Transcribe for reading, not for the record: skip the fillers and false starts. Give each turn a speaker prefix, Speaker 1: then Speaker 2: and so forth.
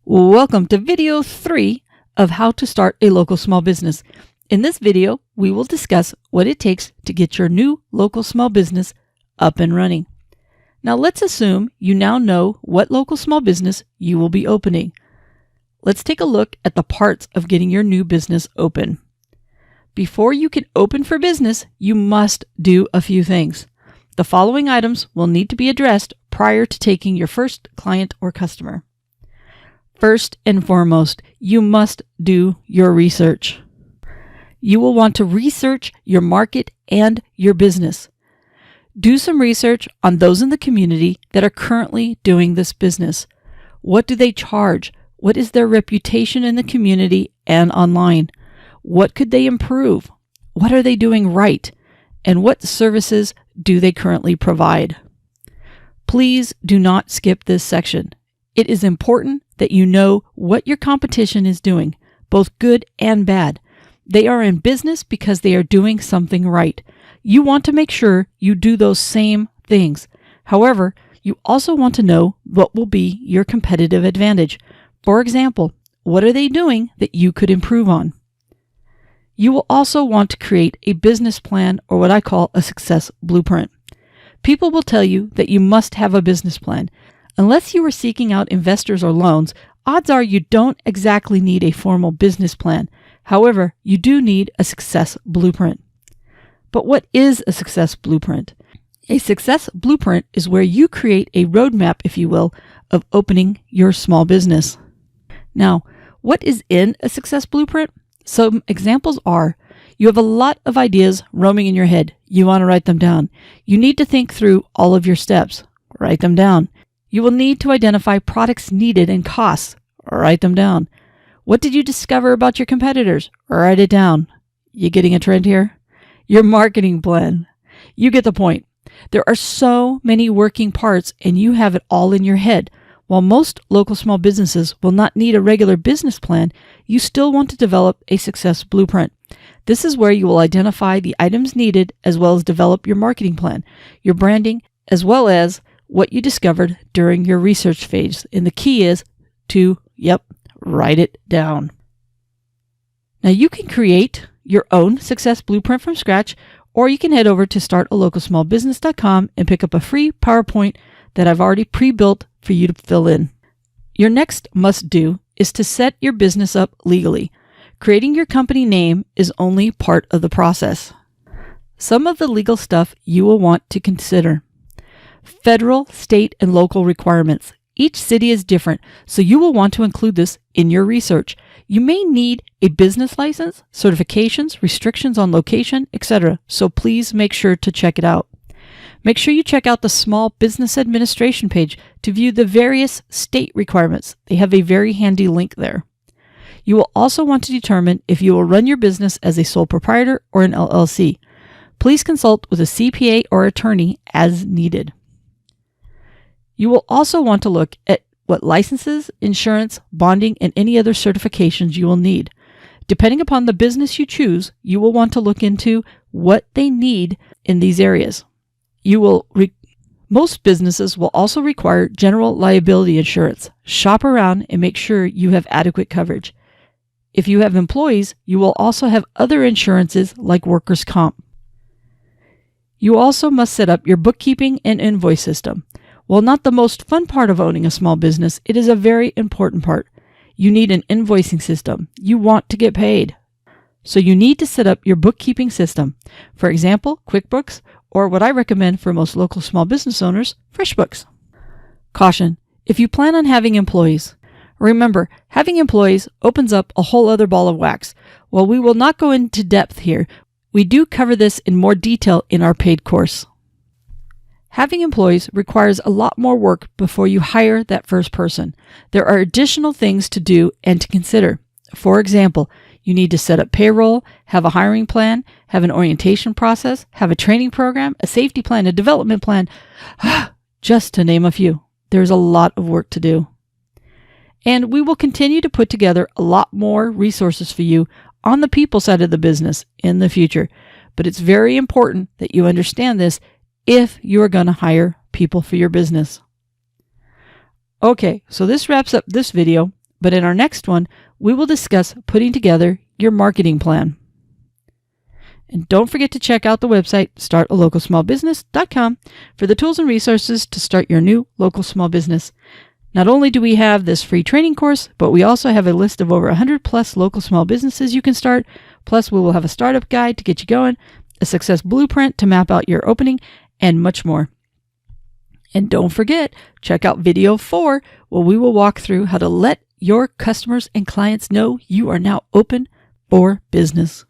Speaker 1: Welcome to video 3 of how to start a local small business. In this video, we will discuss what it takes to get your new local small business up and running. Now let's assume you now know what local small business you will be opening. Let's take a look at the parts of getting your new business open. Before you can open for business, you must do a few things. The following items will need to be addressed prior to taking your first client or customer. First and foremost, you must do your research. You will want to research your market and your business. Do some research on those in the community that are currently doing this business. What do they charge? What is their reputation in the community and online? What could they improve? What are they doing right? And what services do they currently provide? Please do not skip this section. It is important that you know what your competition is doing, both good and bad. They are in business because they are doing something right. You want to make sure you do those same things. However, you also want to know what will be your competitive advantage. For example, what are they doing that you could improve on? You will also want to create a business plan, or what I call a success blueprint. People will tell you that you must have a business plan. Unless you are seeking out investors or loans, odds are you don't exactly need a formal business plan. However, you do need a success blueprint. But what is a success blueprint? A success blueprint is where you create a roadmap, if you will, of opening your small business. Now, what is in a success blueprint? Some examples are, you have a lot of ideas roaming in your head. You want to write them down. You need to think through all of your steps. Write them down. You will need to identify products needed and costs. Write them down. What did you discover about your competitors? Write it down. You getting a trend here? Your marketing plan. You get the point. There are so many working parts and you have it all in your head. While most local small businesses will not need a regular business plan, you still want to develop a success blueprint. This is where you will identify the items needed as well as develop your marketing plan, your branding, as well as what you discovered during your research phase. And the key is to, write it down. Now you can create your own success blueprint from scratch, or you can head over to startalocalsmallbusiness.com and pick up a free PowerPoint that I've already pre-built for you to fill in. Your next must-do is to set your business up legally. Creating your company name is only part of the process. Some of the legal stuff you will want to consider. Federal, state, and local requirements. Each city is different, so you will want to include this in your research. You may need a business license, certifications, restrictions on location, etc. So please make sure to check it out. Make sure you check out the Small Business Administration page to view the various state requirements. They have a very handy link there. You will also want to determine if you will run your business as a sole proprietor or an LLC. Please consult with a CPA or attorney as needed. You will also want to look at what licenses, insurance, bonding, and any other certifications you will need. Depending upon the business you choose, you will want to look into what they need in these areas. Most businesses will also require general liability insurance. Shop around and make sure you have adequate coverage. If you have employees, you will also have other insurances like workers' comp. You also must set up your bookkeeping and invoice system. While not the most fun part of owning a small business, it is a very important part. You need an invoicing system. You want to get paid. So you need to set up your bookkeeping system. For example, QuickBooks, or what I recommend for most local small business owners, FreshBooks. Caution: if you plan on having employees, remember, having employees opens up a whole other ball of wax. While we will not go into depth here, we do cover this in more detail in our paid course. Having employees requires a lot more work before you hire that first person. There are additional things to do and to consider. For example, you need to set up payroll, have a hiring plan, have an orientation process, have a training program, a safety plan, a development plan, just to name a few. There's a lot of work to do. And we will continue to put together a lot more resources for you on the people side of the business in the future. But it's very important that you understand this if you are going to hire people for your business. Okay, so this wraps up this video. but in our next one, we will discuss putting together your marketing plan. And don't forget to check out the website startalocalsmallbusiness.com for the tools and resources to start your new local small business. Not only do we have this free training course, but we also have a list of over 100 plus local small businesses you can start. Plus, we will have a startup guide to get you going, a success blueprint to map out your opening, and much more. And don't forget, check out video 4, where we will walk through how to let your customers and clients know you are now open for business.